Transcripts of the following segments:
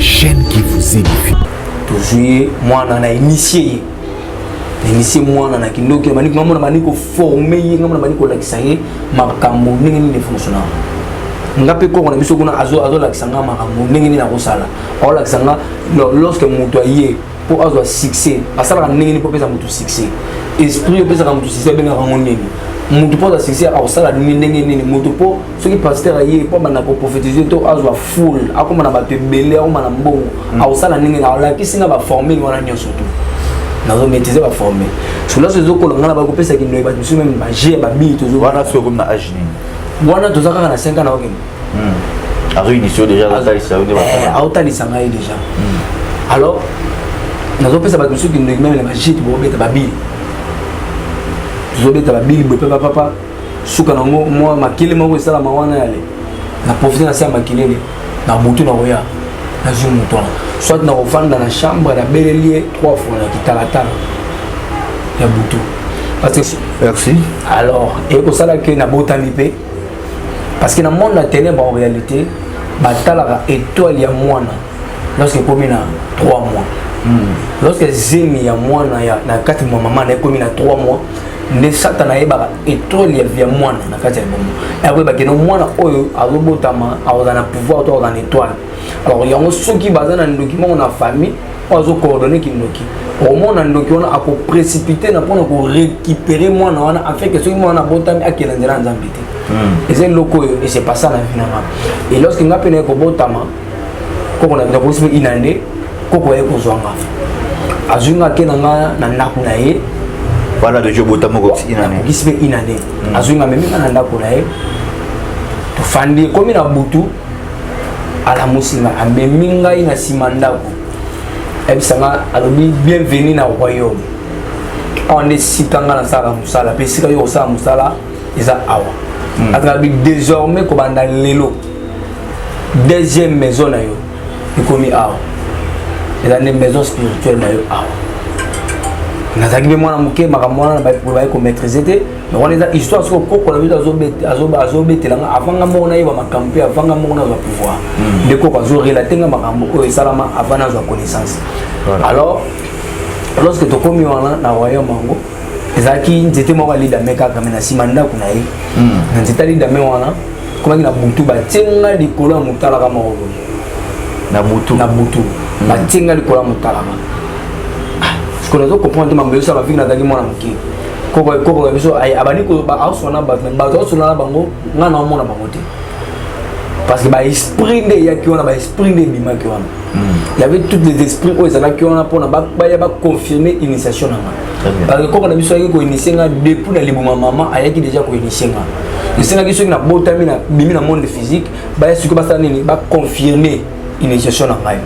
chaîne qui vous édifie. Toujours, moi, on a initié. Initié moi, on a kindoki, on a formé, on a laxé, makambo, n'engeni fonctionnaire. Ngape ko on a biso kuna azo laxanga makambo, n'engeni na kosala. O laxanga lorsque mutoyer pour avoir succès, asala n'engeni pour pesa mutu succès. Esprit pesa mutu succès benga ngoni. Mutu pour succès a osala n'engeni mutu pour ce qui pasteur aye pour bana ko prophétiser to azwa full, akoma na bato belé, akoma na mbongo, a osala n'engeni la kisinga ba former wana nyonso tout. Nous maîtriser la former. Sur là, c'est ce que l'on a beaucoup plus qui nous est battu même manger, babi, toujours. Voilà ce qu'on a agi. Voilà, tout ça, on a 5 ans. A réinitié déjà la taille, ça veut dire. A taille, ça m'a déjà. Alors, nous avons fait ça battu qui nous est même manger, tu vois, bête babi. Tu vois, bête babi, papa, papa. Soukanango, moi, ma kile, moi, ça la mawana aller. Na profiter de ça, ma kile, na bouton na roya, na zoom mouton. Soit dans la chambre, la belle liée 3 fois, qui t'a la table. Il y a beaucoup. Parce que merci. Alors, et pour ça, il y a beaucoup de parce que dans le monde de la ténèbre, en réalité, il étoile, il y a moins. Lorsque il y a 3 mois. Lorsque Zemi, il y a moins, il y a 4 mois, maman, il y a 3 mois. Ne Satan a étoile, il y a moins. Et après, il y a moins, il y a pouvoir, il y a étoile. Alors, il y a ceux qui basent dans un document, on a famille, on a coordonné qui nous au moins, on a précipité, on a récupérer moi, on a fait que ceux qui ont botam à qui l'on a invité. Et c'est loco, et c'est pas ça finalement. Et lorsqu'on a péné au botama, quand on a posé une année, quand on a posé un azunga kenanga na nakunae. Voilà de jeu botama une année. Qui se fait une année. Azunga même na nakunae. To fandi comme na butu. Ala musinga ameminga ina simandako ebisanga alobi bienvenue na royaume on est sitanga na sala musala pesika yo sala musala eza awa atrabi désormais ko banda lelo deuxième maison na yo ikomi awa eza ne maison spirituelle na yo awa nazaki be mwana muke makamwana ba ko maîtriser te mais on est histoire sur koko la vie azobetelanga avant nga mona yeba makampi avant nga mona za pouvoir de koko azo relater nga makambo o salama avant na za connaissance alors lorsque to komi wana na royaume mango ezaki nzete moko leader meka kamena simanda kuna yi nzete leader me wana kuma na butu ba tenga likolo mutala kama obo na butu ba tenga likolo mutala qu'on a comprendre que ça va venir dans le monde entier. Koko biso ay abani ko ba ausona ba ausona bango nga na mona bangote. Parce que ba esprit de ya ki ona ba esprit de bima ki ona. Il y avait tous les esprits où ils allaient qui ona pour na ba confirmer initiation na. Parce que koko na biso ko initier nga depuis na libuma maman ayaki déjà ko initier nga. Le senga ki so na botami na bimi na monde physique ba yesu ko ba sa nini ba confirmer initiation na ngai.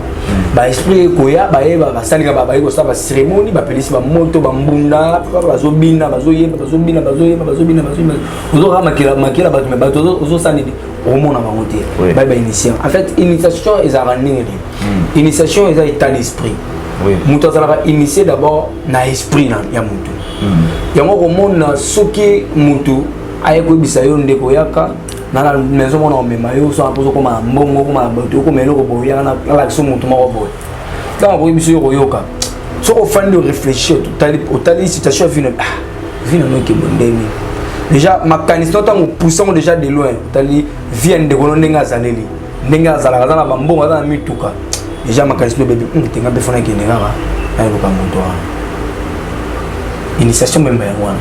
Ba esprit koya ba eba ba salinga ba ko sa ba cérémonie ba pelisi ba moto ba mbunda ba zo bina ba zo yeba ozo makila ba me ba ozo sanidi au monde na bangote ba initiation en fait initiation est arrangée initiation est état d'esprit muto za ba initier d'abord na esprit na ya mutu yango ko mona soki mutu aye ko bisa yo ndeko yaka na la maison on mema yo so apozo ko ma mbongo ko ma bato ko melo ko boya na la so mutu mako boy dans ko biso yo yoka so ko fandi réfléchir totali situation vient no ki bondemi déjà ma caniston tant poussons déjà de loin tali vient de ko ndenga zaleli ndenga zala na mbongo na mituka déjà ma caniston bébé tenga be fona ki ndenga ba ayo ko moto initiation même wana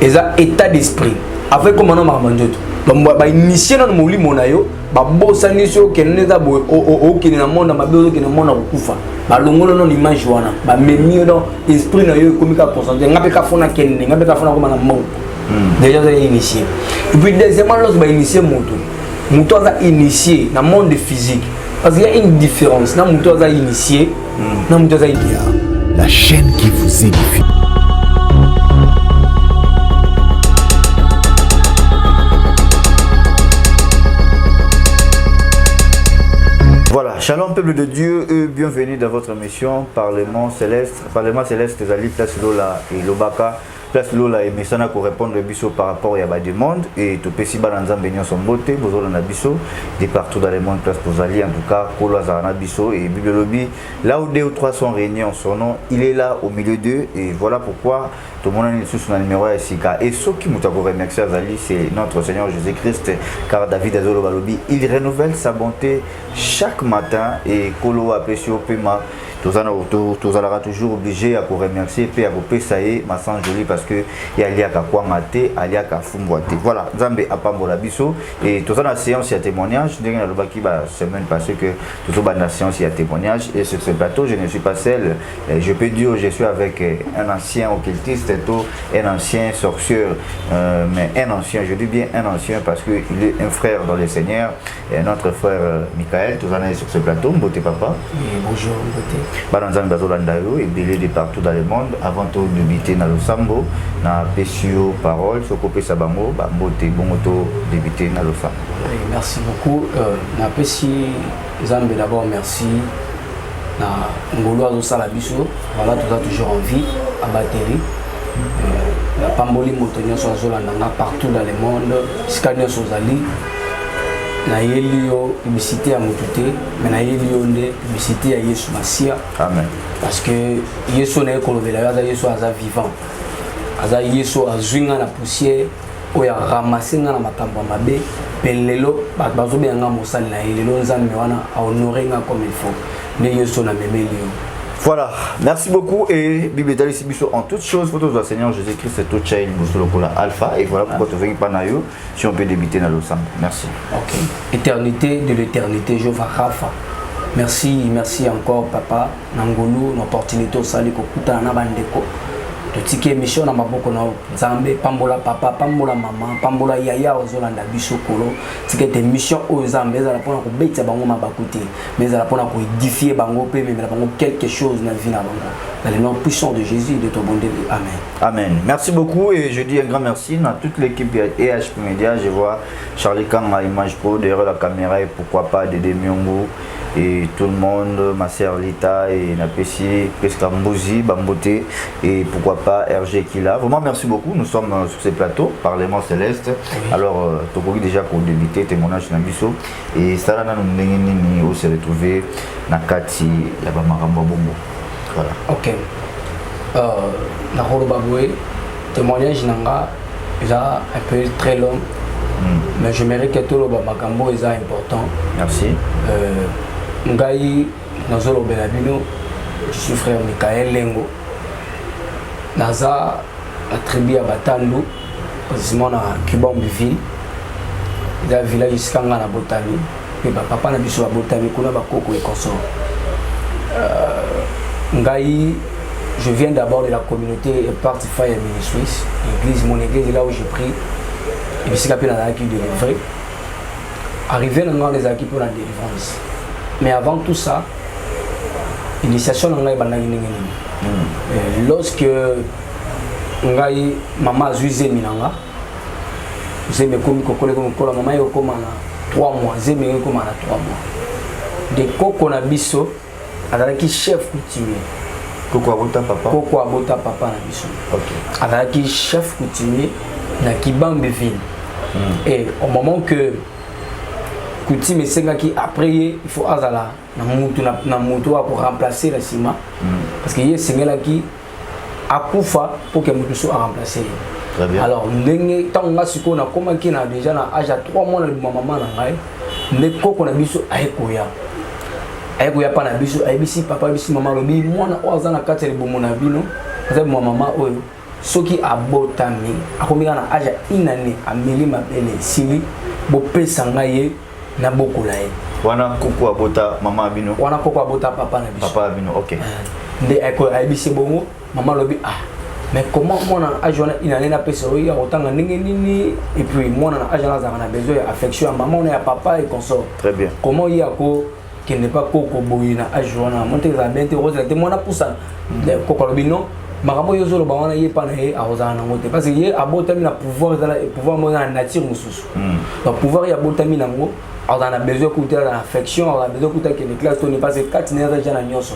eza état d'esprit avec comment on m'a manjoto donc ba initier na moli monayo ba bosa niso keneza bo o kinena mona mabezo kinena mona kufa ba longolo no l'image wana ba memi no esprit na yo komika concentrer ngape ka fona kenene ngape ka fona ko na mo déjà ça initié et puis deuxièmement lorsque ba initier moto a initié na monde physique parce qu'il y a une différence na moto a initié na moto a la chaîne qui vous édifie. Voilà, shalom peuple de Dieu, bienvenue dans votre émission Parlement Céleste. Parlement Céleste, Zali Place Lola et Lobaka. place lola et mesana pour répondre le biso par rapport à la demande et tout petit balanzan benyon son beauté besoin na biso de partout dans le monde place pour Ali en tout cas kolo azana biso et bibliologie là où 2 ou 3 sont réunis en son nom il est là au milieu d'eux et voilà pourquoi tout le monde est sur son numéro à Sika et ce qui nous a remercié Azali c'est notre Seigneur Jésus-Christ car David Azolo Balobi il renouvelle sa bonté chaque matin et kolo apprécie au paiement tous allons toujours obligé à remercier et à vous payer ma sang joli parce que il y a liaka quoi maté il y a ka fumboité voilà Nzambe apambola biso et tous la séance il y a témoignage dernier la baki ba semaine passée que tout la séance il y a témoignage et sur ce plateau je ne suis pas seul je peux dire je suis avec un ancien occultiste un ancien sorcier mais un ancien je dis bien un ancien parce que il est un frère dans le Seigneur et notre frère Michael tous allons sur ce plateau Mbote papa bonjour Mbote Baranzan Bazolanda et belé de partout dans le monde avant de débuter dans le sambo na pesio parole sokopé sabango ba mbote bongoto débuter dans le sambo. Merci beaucoup na pesi Zambe d'abord merci na ngolo azosala biso voilà tout a toujours en vie à batterie la pamboli moto nyonso azolanda nga partout dans le monde skania sozali na yelio publicité à motute mais na yelio nde publicité à Yesu Masia amen parce que Yesu na ekolobela aza Yesu aza vivant aza Yesu azwinga na poussière oya ramasser nga na makambo mabe pelelo bazo benga mosali na yelelo nzambe wana a honorer nga comme il faut ne Yesu na memelio. Voilà, merci beaucoup et Bible ici biso en toutes choses photos du Seigneur Jésus-Christ c'est tout chain bosolo pour la alpha et voilà pourquoi tu veux pas na yo si on peut débuter dans le sang. Merci. OK. Éternité de l'éternité Jéhovah Rapha. Merci encore papa Nangolo l'opportunité au sali ko kutana na bandeko. Totike mission na maboko na Nzambe pambola papa pambola maman pambola yaya ozolanda biso kolo tikete mission o Nzambe ezala pona ko betia bango mabakuti mais ezala pona ko édifier bango pe mais bango quelque chose na vie na bango dans le nom puissant de Jésus de ton bon Dieu amen. Amen. Merci beaucoup et je dis un grand merci à toute l'équipe EHP Media. Je vois Charlie Kang à Image Pro derrière la caméra et pourquoi pas Dédé Myongo et tout le monde, ma sœur Lita et Napessi, Pesca Mbouzi, Bamboté et pourquoi pas RG Kila. Vraiment merci beaucoup. Nous sommes sur ces plateaux, Parlement Céleste. Alors, Tokogi déjà pour débuter témoignage Nabiso et ça là nous où se retrouver Nakati Yabamarambo Bombo. Voilà. OK. La Baboué, témoignage nanga est un peu très long. Mais je mérite que tout le Bamakambo est important. Merci. Ngai Nazolo Belabino, je suis frère Michael Lengo. Naza la tribu à Batando, précisément à Kibambiville. Il y a un village jusqu'à la Botani. Et papa n'a pas sur la Botani, qu'on a beaucoup de consort. Ngai, je viens d'abord de la communauté Parti Fire Ministries, l'église, mon église est là où j'ai pris. Et puis c'est qu'il y a un acquis de livrer. Arrivé dans les acquis pour la délivrance. Mais avant tout ça, l'initiation dans lorsque ngai maman a usé minanga, j'ai mes commis kokole comme kola maman yo comme 3 mois, j'ai mes comme 3 mois. De koko na biso, azalaki chef coutumier. Koko abota papa. Koko abota papa na biso. OK. Azalaki chef coutumier na Kibambeville. Et au moment que coutume qui après il faut azala na mutu pour remplacer le ciment parce que yesengela qui akufa pour que mutu soit remplacé. Très bien. Alors ndenge tant nga siko na comment qui na déjà na âge à 3 mois na maman na ngai ne koko na biso ayekoya pa na biso ayebisi papa bisi maman lobi mwana ozana katele bomo na bino za maman oyo soki abotami akomika na âge inane ameli mabele sili bopesa ngai na bokola ye wana koko abota mama abino wana koko abota papa na biso papa abino OK nde ayebisi bongo maman lobi mais comment moi na âge wana inane na pesa oyo otanga ndenge nini et puis moi na âge wana na besoin ya affection ya maman na ya papa et consort. Très bien. Comment il y a ko qui n'est pas koko boyi na âge wana monter za bente rose te moi na poussa koko lobi non makambo yo zolo ba wana ye pa na ye arozana na ngote parce que ye abotami na pouvoir za pouvoir mo na nature mususu donc pouvoir ya abotami na ngo on a besoin d'écouter l'affection, on a besoin d'écouter que les classes parce que quand tu n'es pas déjà na nyonso.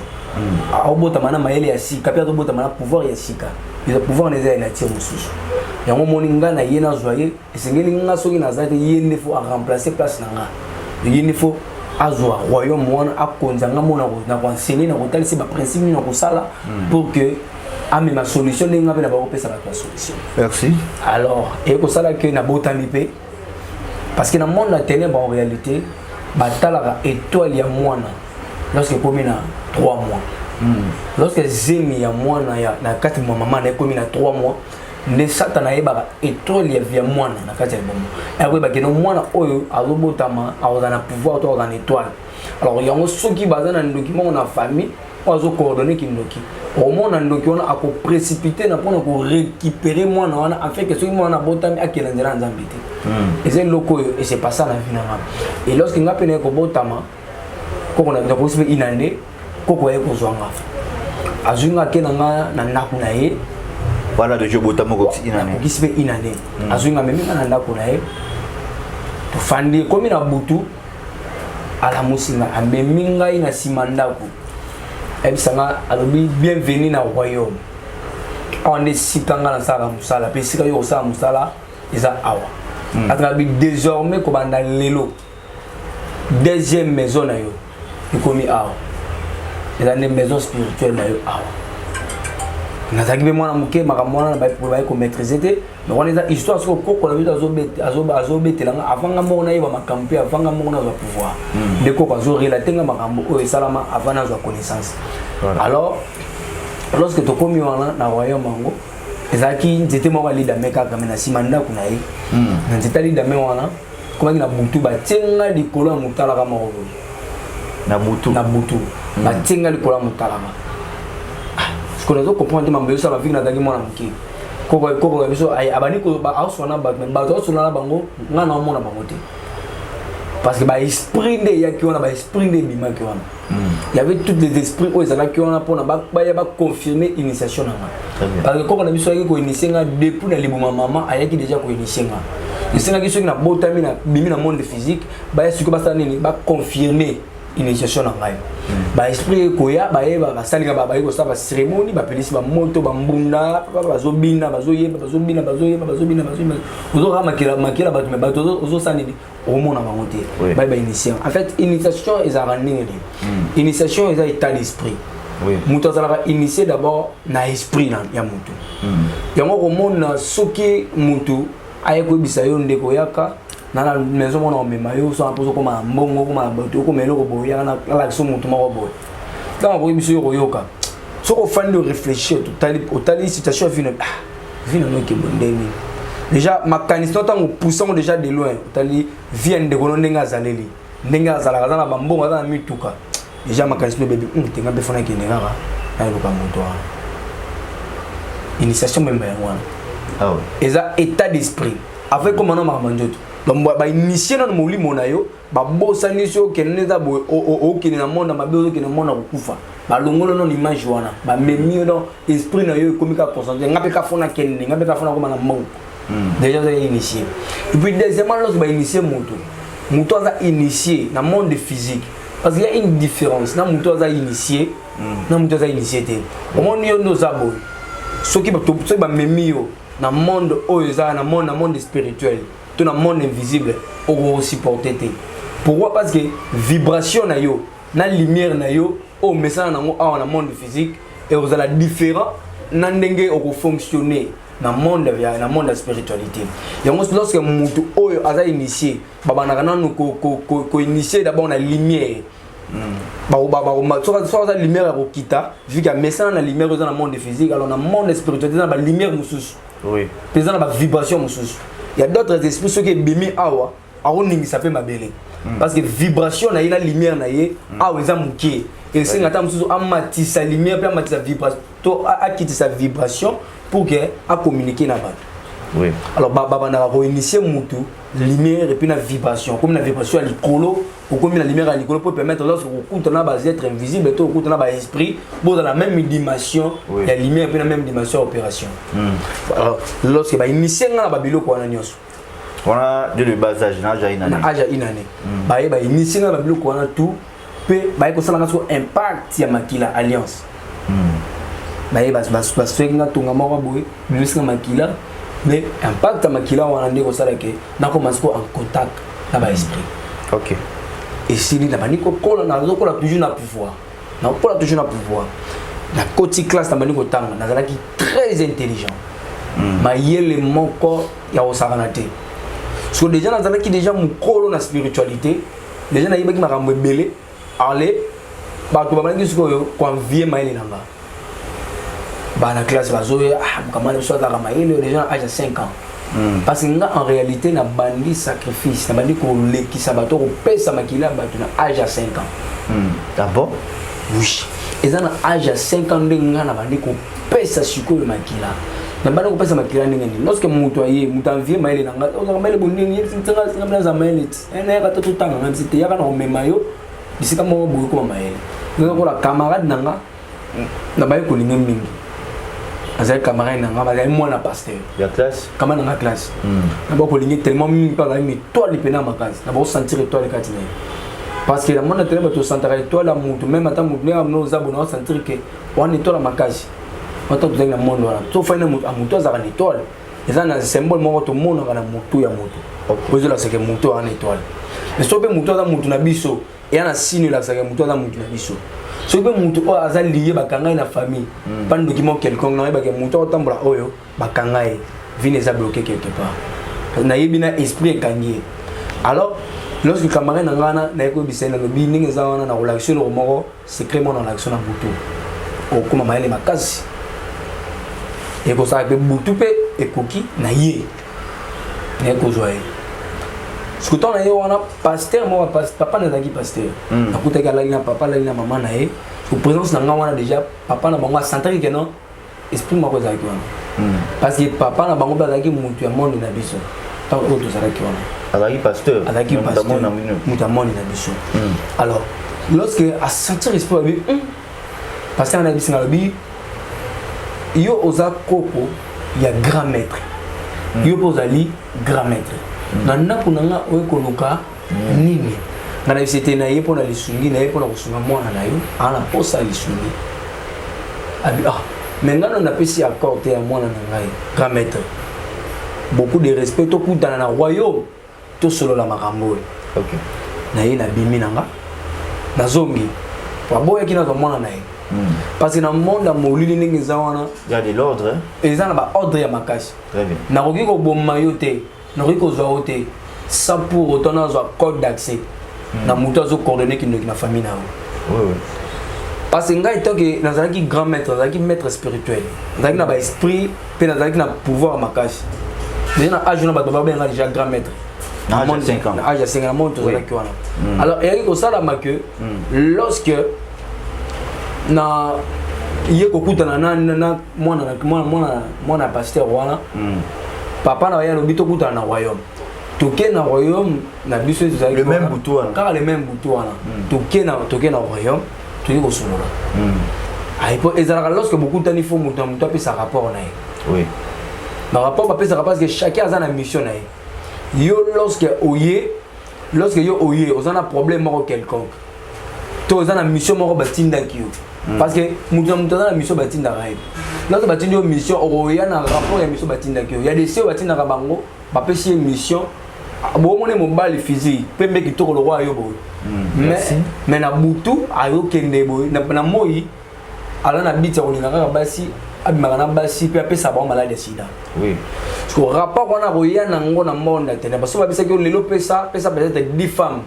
A obota mana maele ya sika, pia obota mana pouvoir ya sika. ils ont pouvoir les aider à tirer mususu yango moninga na yena joyer esengeli nga soki na zate yende faut remplacer place nanga yende faut azwa royaume wana akonzanga mona na enseigner na kotalisi ba principe na kosala pour que ame ma solution nenga na ba kopesa ba solution. Merci. Alors et ko sala que na botami pe parce que dans le monde la ténèbre en réalité batala étoile ya mwana lorsque komi na 3 mois. Lorsque zemi ya mwana ya na 4 mois maman na komi na 3 mois ne satana yeba étoile ya via mwana na kati ya bomo. Et après ba que no mwana oyo azobotama azana pouvoir to azana étoile. Alors yango soki bazana ndoki mo na famille ozo coordonner kindoki. Au monde ndoki on a ko précipiter na pona ko récupérer mwana wana afin que soki mwana botami akela nzela nzambité. Et c'est loko et c'est pas ça la vie na. Et lorsque ngapene ko botama ko na ko sibe inane koko ye ko zwanga. Azunga kenanga na ndaku na ye. Voilà de Jobotamo ko inane. Ko sibe inane. Azunga memi na ndaku na ye. To fandi komi na butu ala musinga amemi ngai na simandako. Ebisanga alobi bienvenue na royaume. On est sikanga na sala musala pe sika yo sala musala eza awa. Atrabi désormais ko banda lelo. Deuxième maison na yo. Ikomi awa. Eza une maison spirituelle na yo awa. Nazaki be mwana muke makamwana na ba ko maîtriser te. Mais on est histoire sur koko la vie azobetela avant ngamo na yeba makampi avant ngamo na pouvoir. De koko azo relater makambo o salama avant na connaissance. Alors lorsque to komi wana na royaume mango ezaki nzete mo wali da meka kama na simanda kuna yi. Nzete ali da me wana kuma na butu ba tenga likolo ya mutala kama oyo. Na butu. Ba tenga likolo ya mutala kama. Ce qu'on a compris mambo yo sala vina dagi mwana muke. Koko biso ay abani ko ba ausona ba ausona bango nga na mona bango te. Parce que ba esprit de ya ki ona ba esprit de bima ki ona. Il y avait tous les esprits où ils allaient qui on a pour ba confirmer initiation na. Parce que koko na biso yaki ko initier nga depuis na libuma maman ayaki déjà ko initier nga. Initier nga ki na botami na bimi na monde physique ba yaki ko ba sa nini ba confirmer initiation na ngai. Ba esprit koya ba yeba ba salinga ba ko sa ba cérémonie ba pelisi ba moto ba mbunda ba zobina ba zoyeba ozo makila ba me ba ozo sanini au monde na monter ba initiation. En fait initiation est à rendre initiation est à état d'esprit. Oui. Muto zala initier d'abord na esprit na ya mutu. Yango ko mona soki mutu ayeko bisayo ndeko yaka na la maison mon homme mayo so aposo koma mbongo koma bato ko melo ko boya na la so mutu mako boy. Quand on biso yoka so ko fandi réfléchir totali situation vino no ke bondemi. Déjà mécanisme tant poussant déjà de loin tali vient de kolondenga zaleli. Ndenga zala na bambongo na mituka. Déjà mécanisme bébé tenga be fona ki ndenga na loka moto. Initiation même ba wana. Ah ouais. Eza état d'esprit. Avec comment on manjoto. Donc ba initier na moli monayo ba bosani so keneza bo o kinina monde mabezo kinina monde kufa. Ba longolo non image wana. Ba memi no esprit na yo komika concentrer ngape ka fona kenni ngape ka fona ko na mbongo. Déjà ça initié. Et puis deuxièmement lorsque ba initier moto a initié dans le monde physique parce qu'il y a une différence na moto a initié na moto a initié au monde yo no zabo ceux qui ba memi yo na monde oyo na monde spirituel tout dans monde invisible au supporter te. Pourquoi? Parce que vibration na yo na lumière na yo au message na monde physique et vous allez différent na ndenge au fonctionner dans monde de spiritualité. Et lorsque mutu oyo aza initié baba na kana ko initié d'abord na lumière. Soit la lumière au kita vu qu'il y a message na lumière dans le monde physique alors dans le monde spirituel dans la lumière mususu. Oui. Dans la vibration mususu. Il y a d'autres esprits ceux qui bimi awa aroningi ça fait mabele. Parce que vibration na ina lumière na ye awa eza mukie. Et c'est ngata mususu amati sa lumière puis amati sa vibration to a quitter sa vibration pour que a communiquer na bato. Oui. Alors baba na ko initier mutu lumière et puis la vibration comme la vibration à l'icolo ou comme la lumière à l'icolo pour permettre lorsque vous compte na bas être invisible tout compte na bas esprit bon dans la même dimension il y a lumière et puis la même dimension opération. Alors lorsque ba initier na babilo ko na nyonso on a de bas âge na ja inane aja inane ba initier na babilo ko na tout pe ba ko sala ngaso impact ya makila alliance baye basfenga tunga moko boye bisinga makila mais impact makila wana ndeko sala ke na commence ko en contact na ba esprit. OK. Et si na baniko kola na zo kola toujours na pouvoir. Na kola toujours na pouvoir. Na côté classe na baniko tanga na zalaki très intelligent. Ma yele moko ya osakana te. Parce que déjà na zalaki déjà mukolo na spiritualité. Déjà na yibaki makambo ebele aller ba to ba bangi siko convier maile nanga. Ba na classe bazo comment le soit dans maile déjà âge de 5 ans. Parce que en réalité na bandi sacrifice na bandi ko lekisa bato ko pesa makila bato na âge à 5 ans. D'abord oui. Et ça na âge à 5 ans ndenga na bandi ko pesa siko le makila. Na bandi ko pesa makila ndenga ni. Lorsque muto aye muto envie maile nanga o maile bondingi tsinga tsinga za maile. Ena ka to tanga na site ya kana o memayo bisika mo boye ko maile. Ngo la camarade nanga na baye ko linga mingi. Azay camarade nanga bazay moi na pasteur la classe comment dans la classe na ba ko lingi tellement mingi par la mi toi li pena makasi na ba sentir toi le katina parce que la monde tellement to sentir toi la mutu même ata mutu na no za bona sentir que on est toi la makasi on to dans le monde voilà to fa na mutu amutu za ni toi eza na symbole mo to mona na mutu ya mutu ozo la seke mutu en étoile mais so be mutu za mutu na biso et na signe la seke mutu za mutu na biso. Si vous avez lié à famille, pas de document quelconque, vous avez bloqué quelque part. Vous avez un esprit gagné. Alors, lorsque le camarade n'a pas de relation, secrètement dans l'action à Boutou. Comme ma mère m'a cassé. Et pour ça, Boutou et Koki n'a pas de joie. Ce que tu as dit, pasteur, moi, papa n'a pas dit pasteur. Tu as dit papa, la maman n'a pas. Pour présence n'a déjà papa n'a pas sentir que non esprit moi cosa qui parce que papa n'a pas dit mutu monde na biso. Tant que tout ça qui on. Avec pasteur. Avec pasteur. Mutu monde na biso. Alors, lorsque à sentir esprit abi pasteur na biso na bi yo oza koko ya grand maître. Yo pozali grand maître. Nanda kunanga oyekoluka nini ngana bisete na yepo na lisungi na yepo na kusunga mwana na yo ala posa lisungi abi mais ngana na pesi accord te ya mwana na ngai grand maître beaucoup de respect to kutana na royaume to solo la makambo. OK na ye na bimi nanga na zongi wa boya kina zo mwana na ye parce que dans le monde à molili ndenge zawana il y a de l'ordre et ça na ba ordre ya makasi très bien na roki ko bomma yo te na roki ko zo te ça pour autant na zo code d'accès na muto zo coordonner qui na famille na oui parce que ngai tant que nazalaki grand maître nazalaki maître spirituel nazalaki na ba esprit pe nazalaki na pouvoir makasi déjà na âge na ba baba benga déjà grand maître na âge 5 ans na âge 5 ans monto zalaki wana alors et ko sala ma que lorsque na yé kokutana na mwana pasteur wana papa na ya lobito kutana na royaume toke na royaume na biso ezali le même boutou wana car le même boutou wana toke na royaume toke ko solola aipo ezalaka lorsque beaucoup tani fo mutu ape sa rapport na ye oui na rapport ape sa rapport parce que chacun a na mission na ye yo lorsque yo oye ozana problème moko quelconque to ozana mission moko batindaki yo parce que mutu na mission batindaka ye lorsque batindi yo mission oya na rapport ya mission batindaki yo ya des seo batindaka bango bapesi ye mission bomone mobali physique pembe kitoko le roi yo boy mais na butu ayo kende boy na moi ala na biti olinga kaka basi abimaka na basi pe apesa ba malade sida oui parce que rapport wana boya na ngo na monde tena baso babisa ke lelo pesa peut-être 10 femmes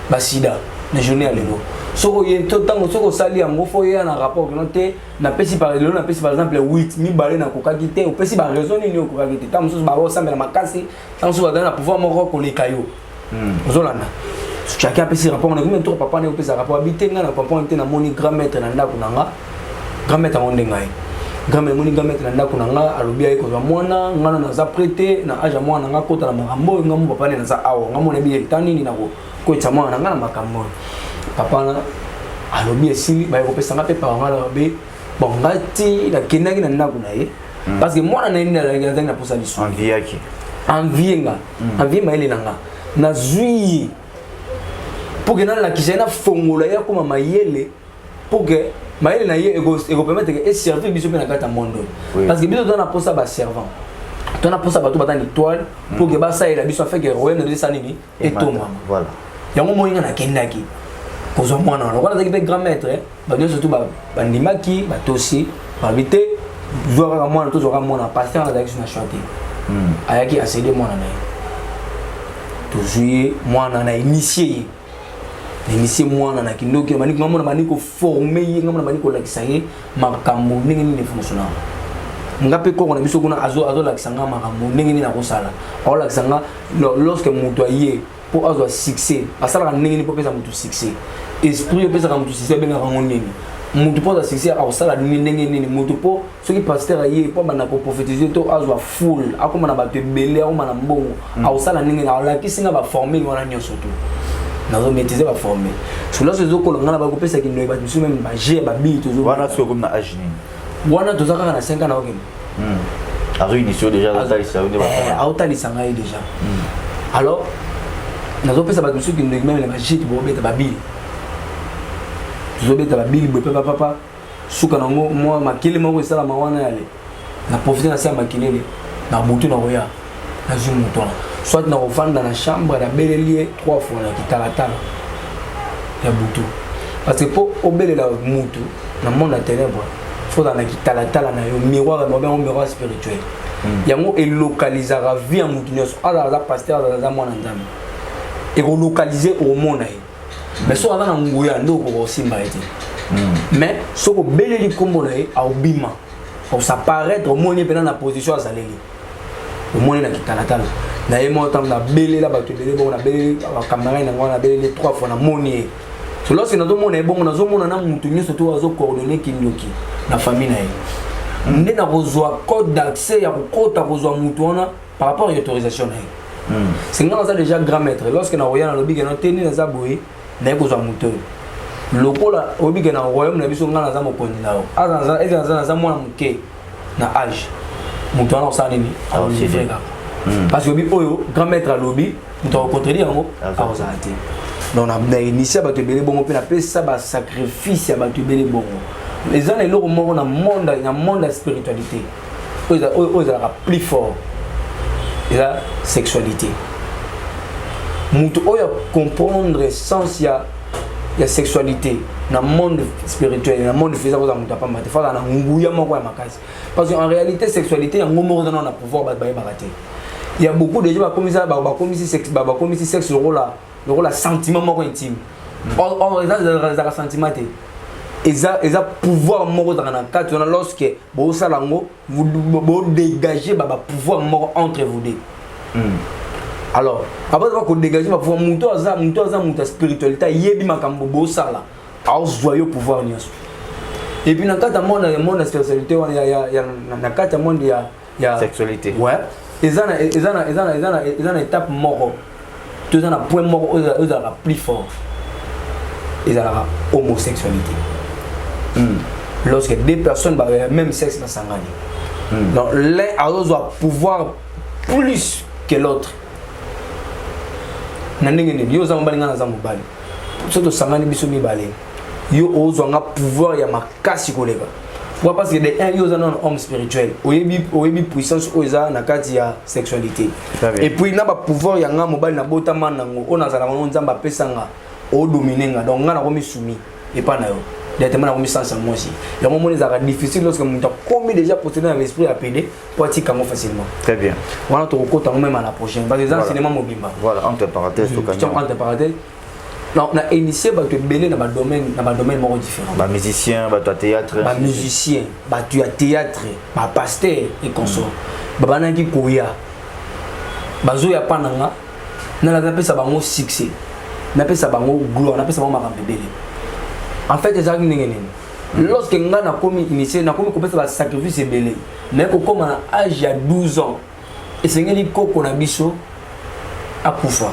basida na journée à lelo soko ye to tango soko sali yango fo ya na rapport que noté na pesi par exemple 8 mi balé na kokaki te o pesi ba raison ni o kokaki te tamuso ba bo sambela makasi tamuso ba na pouvoir moko ko le kayo ozolanda chacun pesi rapport on a même trop papa ne pesi rapport habiter nga na papa on te na moni grand maître na ndako nanga grand maître on ndengai grand maître na ndako nanga alobi ay ko za mwana ngana na za prêter na aja mwana nga kota na makambo ngamu papa ne na za awo ngamu na bi tani ni na ko cha mwana nga na makambo papa na alobi esili ba ko pesa ngape pa ngala be bon ngati la kinaki na ndako na ye parce que mwana na ina la na posa lisu envie ma ile nanga na zui pour que na la kisena fongola ya kuma mayele pour que mayele na ye ego permettre que servir biso pe na kata monde parce que biso dona posa ba servant dona posa ba to bata étoile pour que ba ça et la biso fait que royaume de sanini et toma voilà yango moyinga na kendaki kozo mwana na wala pe grand maître ba dio surtout ba ndimaki ba tosi ba vite joueur mwana to joueur mwana pasteur na direction na chanter ayaki accéder mwana na to jouer mwana na initier mwana na kindoki maniko ngamona maniko former ngamona maniko lakisa ye makambo ndenge nini fonctionner ngape ko na biso kuna azo lakisa nga makambo ndenge nini na kosala o lakisa nga lorsque mutu aye pour avoir succès asala ndenge nini pour pesa mutu succès esprit pesa ka mutu succès benga rango nini mutu pour avoir succès asala ndenge nini mutu pour soki pasteur aye pour bana ko prophétiser to azwa full akoma na bato belé akoma na mbongo asala ndenge na lakisa nga ba former wana nyoso to nazo maîtriser ba former sur là ce zo ko ngana ba ko pesa ki ndoy ba biso même ba G ba bi to zo wana so comme na âge nini wana to zaka na 5 ans na okém a réunition déjà dans ta liste a otali sanga déjà alors nazo pesa ba biso ki ndoy même ba G to beta ba bi to zo beta ba bi bo papa suka na mo makili mo ko sala ma wana yale na profiter na sa makilele na butu na roya na zumu to soit na revendre dans la chambre la belle lié 3 fois na kitalatala ya butu parce que pour obéler la mutu na monde la ténèbre faut dans la kitalatala na yo miroir mo ben miroir spirituel yango et localiser la vie en mutu nyos ala za pasteur za mwana nzambe et ko localiser au monde mais so ana nguya ndo ko simba ete mais so ko belle li kombo na e a obima pour s'apparaître au monde pendant la position azaleli au monde na kitalatala na yemo tam na belé la bato belé bon na belé ba caméra na ngona belé 3 fois na moni so lorsque na zo mona bon na zo mona na mutu nyoso to azo coordonner kindoki na famille na ye nde na kozwa code d'accès ya kokota kozwa mutu wana par rapport à l'autorisation na ye c'est ngana ça déjà grand maître lorsque na roya na lobi na teni na za boy na kozwa mutu lokola obi na royaume na biso ngana za mokondi lao azana za mwana muke na âge mutu wana osala nini a parce que oyo grand maître à lobby nous t'avons contredire en donc on a initié à battre belé bon on peut appeler ça ba sacrifice à battre belé bon les gens les loro mort dans monde la spiritualité eux la plus fort et la sexualité mutu oyo comprendre sens ya sexualité dans le monde spirituel dans le monde physique vous avez pas maté fala na nguya moko ya makasi parce que en réalité sexualité ya ngomo dans on a pouvoir ba barater. Il y a beaucoup de gens qui ont sexe le rôle sentiment intime. Or, ils ont un sentiment. Ils ont pouvoir mort dans la carte lorsque vous dégagez le pouvoir mort entre vous deux. Alors, après vous dégagez le pouvoir, vous avez spiritualité, vous avez joyeux pouvoir. Et puis, dans le monde de la spiritualité, il y a un monde de sexualité. Ouais. Ils ont une étape mort. Ils ont un point mort, ils ont la plus fort. Ils ont la homosexualité. Lorsque deux personnes ont le même sexe dans sa vie. Donc l'un doit pouvoir plus que l'autre. Ils ont un pouvoir, il y a ma casse. Parce que les uns ont un homme spirituel, oyebi puissance oza na kati ya sexualité. Et puis na ba pouvoir ya nga mobali na botama nango ona za na nzamba pesanga o dominer nga donc nga na komi soumis et pas na yo. Directement na komi sans moi aussi. Ya moment les ara difficile lorsque mon comme déjà posséder dans l'esprit à pédé pour attirer kango facilement. Très bien. Voilà to ko tango même à la prochaine parce que dans cinéma mobimba. Voilà entre parenthèses to kango. Entre parenthèses. Non, on a initié dans le domaine différent. Bah musicien, bah toi théâtre. Bah musicien, bah tu as théâtre, bah pasteur et consort. Bah banaki koya. Bah zo ya pananga. Na la ça bango succès. Na pe ça bango gloire, na pe ça bango makambebele. En fait les gens n'engene. Lorsque nga na komi initié, na komi kopesa ba sacrifice belé. Mais ko comme à âge ya 12 ans. Et c'est ngeli koko na biso akufa.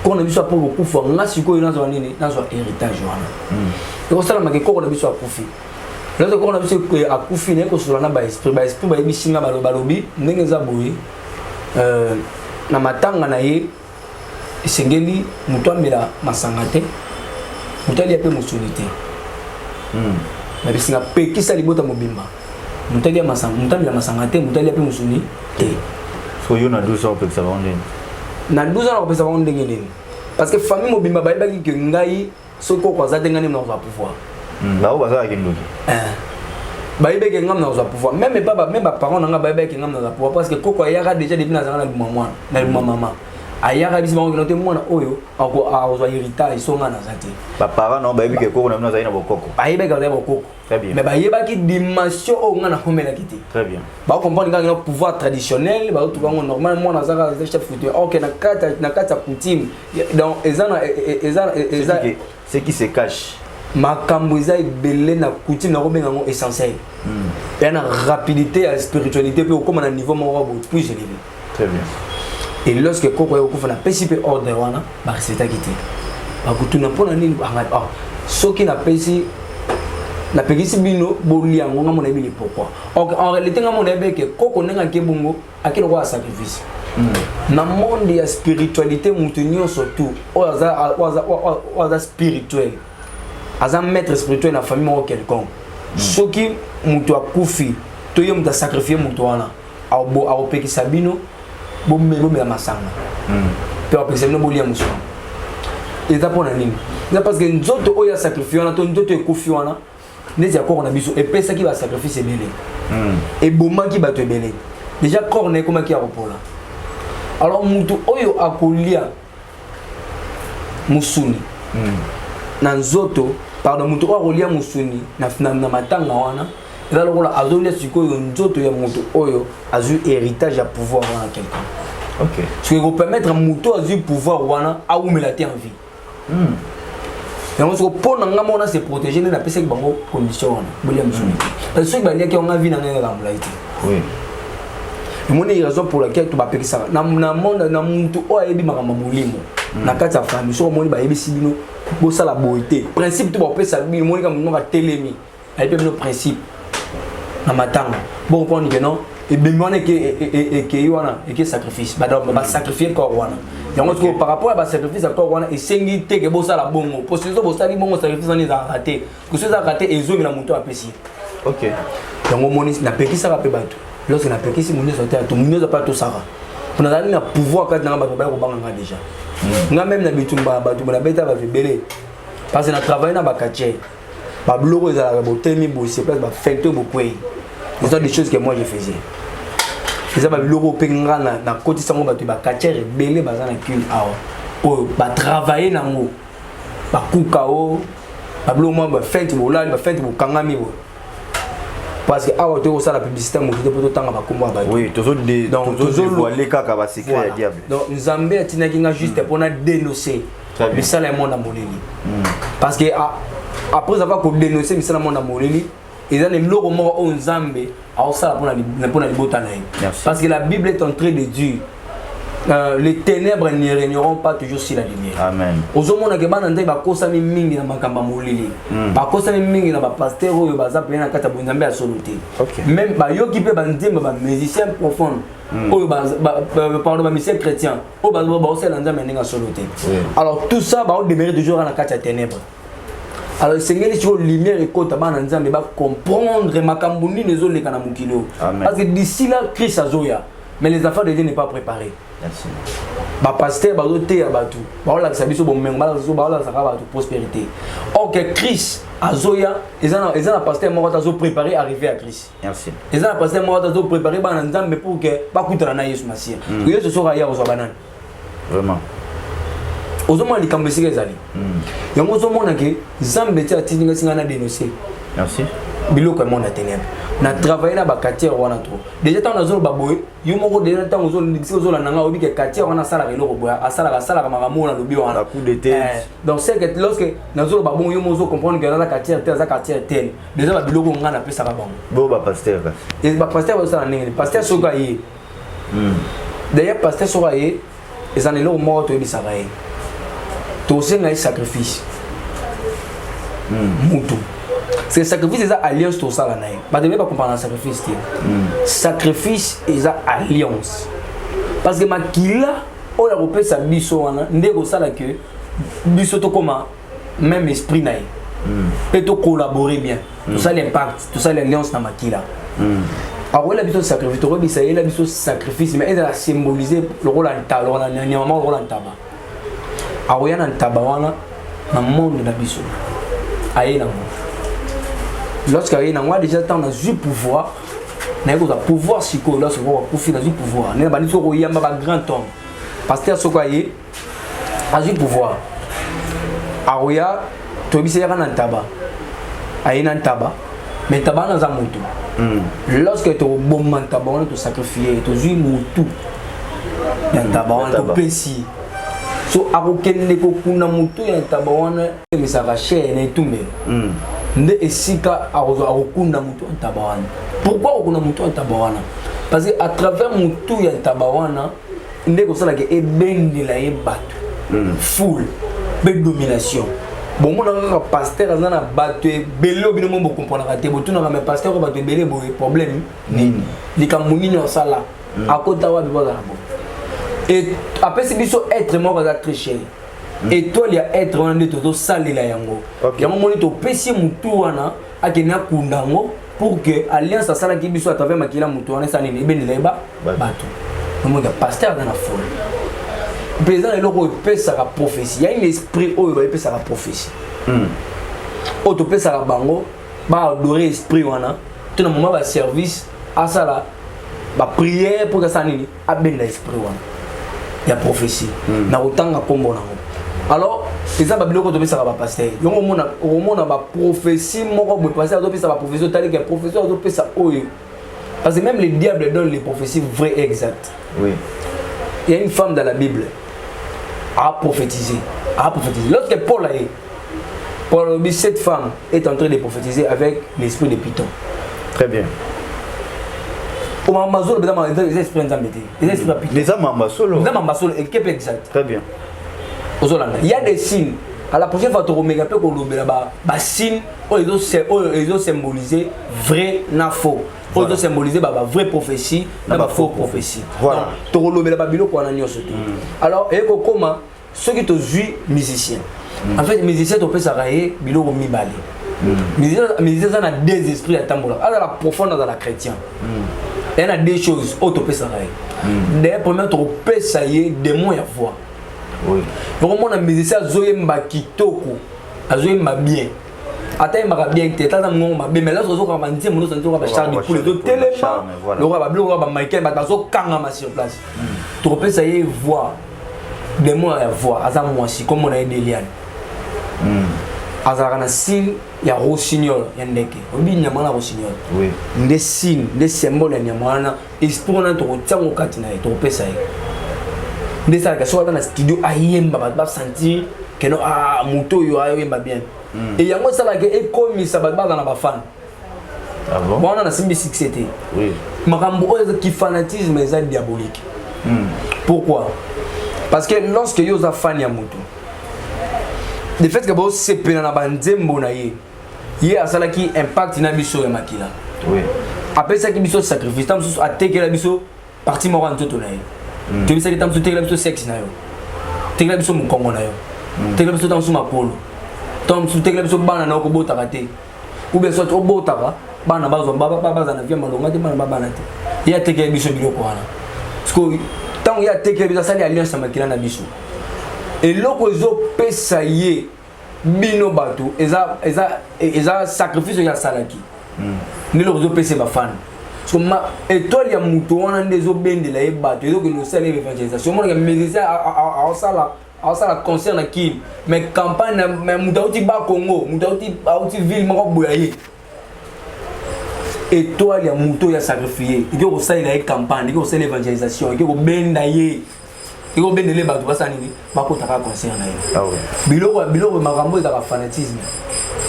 Quand on a vu ça pour beaucoup fois, on a su qu'on a un héritage. Et on s'est dit qu'on a vu ça à Koufi. Lorsque on a vu ça à Koufi, on a vu ça à esprit, on a vu ça à balobi, on a vu ça à matanga na ye, sengeli, muto amela masangate, muto ali ape musulité. na bisinga pekisa libota mobimba mutali ya masanga te mutali ya pe musuni te so yo na 12 ans pekisa bango na 12 ans na kopesa bango ndenge nini parce que famille mobimba bayebaki ke ngai soki koko aza te ngani na kozwa pouvoir bao bazalaki ndoki bayebaki ngam na kozwa pouvoir même baparent na nga bayebaki ngam na kozwa pouvoir parce que koko ayaka déjà depuis nazanga na bima mwana na bima mama ayaka bisi bango kino te mwana oyo akozwa héritage songa naza te baparent na bayebi ke koko na bino azali na bokoko bayebaki azali bokoko mais bayebaki dimension oyo nga nakomelaki te très bien bakomprendre kaka pouvoir traditionnel baotuka yango normal mwana azaka chef coutumier ok na kati ya coutume donc eza ce qui se cache makambo eza ebele na coutume nakobenga yango essentiel eya na rapidité ya spiritualité mpe okóma na niveau moko boye plus élevé très bien et lorsque koko ya okufa napesi mpe ordre wana barespektaki te bakutuna mpona nini soki napekisi bino bolia yango nga mona yebi le pourquoi en réalité nga mona yebi ke koko ndenge ake bongo ake lokola sacrifice na monde ya spiritualité mutu nyonso tout oyo aza spirituel aza maître spirituel na famille moko quelconque soki mutu akufi to ye mutu asacrifie mutu wana akopekisa bino bomela masanga mpe akopekisa bino bolia mosusu eza mpona nini eza parce que nzoto oyo asacrifie wana to nzoto ekufi wana neti ya corps na biso epesaki basacrifice ebele ebomaki bato ebele déjà corps na ekomaki ya kopola alors mutu oyo akolia musuni na nzoto pardon mutu oyo akolia musuni na matanga wana eza lokola azolia sikoyo nzoto ya mutu oyo azwi héritage ya pouvoir wana quelqu'un ok ce qui permettre mutu azwi pouvoir wana awumela te en vie yango soko mpona nga mona se protéger nde napesaki bango condition wana bolia musuni parce que soki baliaki yango nga vi na ngai ekambolai te emoni raison pour laquelle tobapekisaka na monde na mutu oyo ayebi makambo molimo na kati ya famille soko omoni bayebisi bino bosala boye te principe to bapesa bino omoni ka munoko atelemi ayebi bino principe na matanga bokomprendre ke non ebemi wana ekei wana eke sacrifice basacrifie corps wana yango sikoyo par rapport à basacrifice ya corps wana esengi te ke bosala bongo po soki bosali bongo sacrifice wana ezalaka te koso ezalaka te ezongi na moto apesi ok yango omoni napekisaka mpe bato lorsque napekisi monyoso te ato monyoso mpe atosaka mpo nazali na pouvoir kati nanga bato baya kobanga nga déjà nga même na bitumba bato bonabeta bato ebele parce que na travaille na bakatiere babiloko ezalaka botelemi boye se place bafecte bokwei eza des choses que moi je faisais eza babiloko mpe nga na kotisango bato bakatiere ebele baza na cule awa oyo batravaille nango bakuka o babiloko mwa bafete bolali bafete bokangami boye parce que awa to osala publicité moto te poto tanga bakombo ya bato oui tozodévoile kaka basekret ya diable donc nzambe atinaki nga juste mpona dénoncer misala ya monde ya moleli parce que après avoir kodénoncer misala ya monde ya moleli eza na eloko moko oyo nzambe aosala mpona libota na ye parce que la Bible est en train de dire les ténèbres ne régneront pas toujours sur la lumière. Amen. Ozomona ke bana nzambe bakosami mingi na makambo molili. Bakosami mingi na ba pasteur oyo baza pe na kata bonzambe ya soloté. Même ba yoki pe banzemba ba musicien profond. Oyo pardon ba musicien chrétien. Oyo ba osela nzambe ndinga soloté. Alors tout ça ba demeurer toujours na kata ténèbres. Alors Seigneur sur lumière et côté bana nzambe ba comprendre makambo ni nezoleka na mukilo. Parce que d'ici là Christ azoya. Mais les affaires de Dieu n'est pas préparées. Merci. Ba pasteur ba doté abatu. Ba ola sabiso bo menga ba ola saka ba prospérité. Or que Christ azoya, ezana pasteur moko tazo préparer arriver à Christ. Merci. Ezana pasteur moko tazo préparer ba nzambe pour que ba kutana na Yesu Masia. Que Yesu sera ya ozo banane. Vraiment. Ozomo likambo sika ezali. Yango ozomona ke Nzambe ti atinga singa na dénoncer. Merci. Biloko monde a ténèbres. Na travailler na ba quartier wana trop. Déjà tant nazolo baboy, yo moko déjà tant ozolo nanga obi ke quartier wana sala reloko boya, asala makamo na lobi wana. Coup de tête. Donc c'est que lorsque nazolo babon yo mozo comprendre que na quartier tel za quartier tel. Déjà ba biloko nga na pesa ka bango. Bo ba pasteur. Et ba pasteur ba sala ndenge, pasteur soka ye. D'ailleurs pasteur soka ye, ezana eloko moko to ebisaka ye. To senga sacrifice. Mutu. C'est sacrifice et alliance tout ça là. Bah devez pas comprendre sacrifice. Sacrifice et alliance. Parce que makila on a repéré sa biso wana ndeko ça là que biso to comme même esprit naï. et de collaborer bien. Tout ça l'impact, tout ça l'alliance dans Makila. Alors il a besoin de sacrifice, il a besoin de sacrifice, mais il a symbolisé le rôle en tabac, le rôle en tabac. Alors il y a un tabac dans le monde de la biso. Lorsqu'il y a déjà tant de pouvoir, il y a pouvoir psychologique, lorsqu'il y a pouvoir, il y a un grand homme. Parce que ce qu'il y a du pouvoir. Alors il y a un tabac. Il y a un tabac, mais le tabac dans un moto. Lorsque tu as un bon tabac, tu sacrifies, tu as un moto. Il y a un tabac, tu as pessi. So akokende ko kuna mutu ya tabawana misaka cher na tout mais nde esika akokunda mutu ya tabawana. Pourquoi okuna mutu ya tabawana? Parce que à travers mutu ya tabawana nde ko sala ke ebendela ye bato full be domination. Bon mon nga pasteur azana bato belo bino mo comprendre te botu na me pasteur ko bato bele bo problème nini likamuni no sala akota wa bibola bo. Et après c'est biso être mort très cher. Et toi il y a être on de todo sali la yango. Yango moni to pesi mutu wana akena kundango pour que alliance sala ki biso à travers makila mutu wana sali ne ben leba bato. Mon gars pasteur dans la foule. Président est loko pesa la prophétie. Il y a un esprit où il pesa la prophétie. Auto pesa la bango ba adorer esprit wana. Tout le moment va service à ça là. Ba prière pour que ça nini a ben l'esprit wana. Il y a prophétie. Na autant à combo na. Alors, c'est ça babilo ko to pesa ba pasteur. Yo mona ba prophétie moko bo pasteur to pesa ba prophétie tali que professeur to pesa oyo. Parce que même les diables donnent les prophéties vraies et exactes. Oui. Il y a une femme dans la Bible a prophétisé. Lorsque Paul a eu, cette femme est en train de prophétiser avec l'esprit de Python. Très bien. Les âmes exact. Très bien. Il y a des signes. À la prochaine fois, tu vas signes ils ont symbolisé vrai na faux. Ils ont symbolisé vraie prophétie, faux prophétie. Voilà. Alors, comment ceux qui te jouent musiciens. En fait, musicien, tu peux s'arrêter, bilo mi balé. Musicien, ça a deux esprits à tambour. À la profondeur dans la chrétien. Il y a des choses où tu peux s'arrêter. D'ailleurs, premièrement, tu peux s'arrêter des mots à voir. Oui. Donc, mon musicien, Zoé Mbakitoko, Zoé Mbabien. Attends, il m'a bien été, t'as mais là, je suis en train de me charger pour les autres tellement. Le roi va Michael, il va sur place. Tu peux ça y voir des mots à voir, à ça moi aussi, comme on a des liens. À ça, on a signe, il y a rossignol, il y a un deck. Il y a un rossignol. Oui. Des signes, des symboles, il y a un esprit, on a un temps au catina, tu peux ça y. Des ça, que soit dans le studio, aïe, va sentir que non, ah, moto, il y a bien. Et il y a un ça là qui est comme ça va dans la fan. Ah bon? Bon, on a simbi succédé. Oui. Marambo qui fanatisme est diabolique. Pourquoi? Parce que lorsque yo za fan ya moto. Le fait que bo se pena na banzembo na ye. Ye asala qui impact na biso ya makila. Oui. Après ça qui biso sacrifice, tam so ateke la biso parti moran toto na ye. Tu bisa ki tam so teke la biso sexe na yo. Teke la biso mukongo na yo. Teke la biso tam so makolo. Tom soutien que les bana na okobota kate ou bien soit obota ba bana bazo baba za na via malonga te bana baba na te ya teke biso biloko wana parce que tant ya teke biso sali alliance makila na biso et loko zo pesa ye bino bato eza sacrifice ya salaki ni loko zo pesa ba fan parce que ma étoile ya muto wana ndezo bendela ye bato ezo que no sala évangélisation mon musicien a sala alors ça la concerne qui mais campagne mais moutauti ba Congo moutauti ville moko boyaye et toi il y a mouto ya sacrifié il faut ça il a campagne il faut ça l'évangélisation il faut benda ye il faut benda les bato basa nini ba ko taka concerne ye ah oui biloko makambo za fanatisme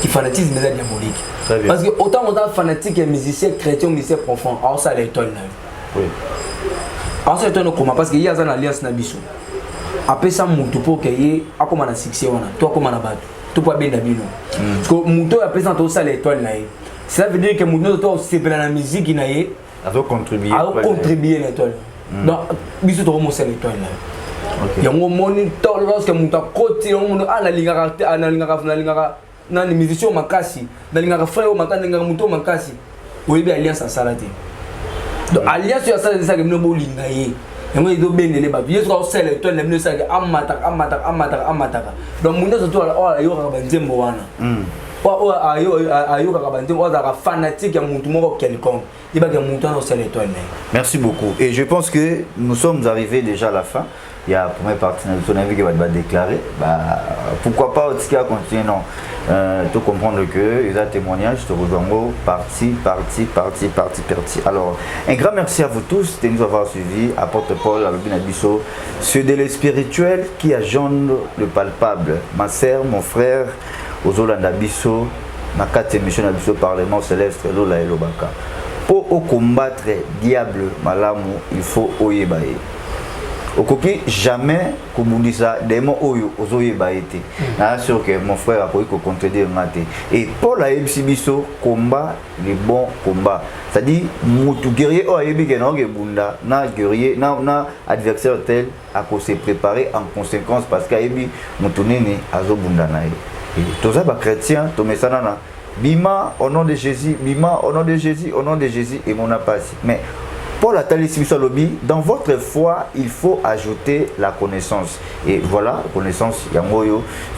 qui fanatisme est diabolique parce que autant on a fanatique et musicien chrétien musicien profond alors ça l'étoile là oui alors ça l'étoile comment parce qu'il y a une alliance na biso après ça mutu pour que y a comme un succès on a toi comme un bateau tout pas bien d'abino parce que mutu après ça tout ça l'étoile là ça veut dire que mutu toi c'est pour la musique qui n'a y a contribuer l'étoile donc biso to remonter l'étoile là il y a un moniteur lorsque mutu côté on a la ligne na les musiciens makasi na linga frère makasi linga muto makasi oyebi alliance salate donc alliance ya salate ça que no bolinga ye yango ido bendele ba yesu ko sele to le mnesa ke amata donc munda so to ala yo ka banzembo wana o ayo ka banzembo o da fanatique ya muntu moko quelconque il va que muntu na sele to. Merci beaucoup et je pense que nous sommes arrivés déjà à la fin. Il y a la première partie de ton avis qui va déclarer. Pourquoi pas aussi à continuer, non. Tu comprendre que les témoignages te rejoindront partie. Alors, un grand merci à vous tous de nous avoir suivis. Apôtre Paul, Alobina Bisso, ce délai spirituel qui agende le palpable. Ma sœur, mon frère, Ozolanda Bisso, ma 4e émission de Bisso Parlement Céleste, Lola et Lobaka. Pour combattre diable malamu, il faut oyebaye. Okoki jamais komundisa démon oyo ozoye baete. Na sûr que mon frère a pu contredire ngate. Et Paul a ebisi biso combat les bons combats. C'est-à-dire mutu guerrier o ayebi ke na bunda na guerrier na adversaire tel a ko se préparer en conséquence parce qu'ayebi mutu nene azo bunda na ye. Et tous ça ba chrétien to mesana na bima au nom de Jésus, bima au nom de Jésus, au nom de Jésus et mon passe. Mais Paul a dit dans votre foi, il faut ajouter la connaissance. Et voilà, connaissance, il y a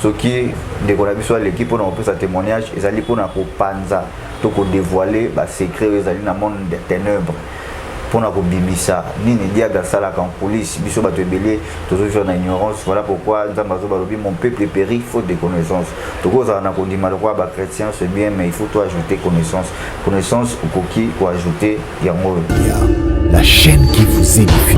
ce qui est de l'équipe pour nous faire témoignage, ils allaient pour nous panza, pour dévoiler les secrets, ils allaient dans le monde des ténèbres. Pour nous bimisa, ni ni diable dans la police, biso ba te belé, toujours sur l'ignorance. Voilà pourquoi mon peuple périt faute de connaissance. Tout ça on a dit malheureusement ba chrétien c'est bien mais il faut toi ajouter connaissance. Connaissance ou coquille pour ajouter yango. La chaîne qui vous édifie.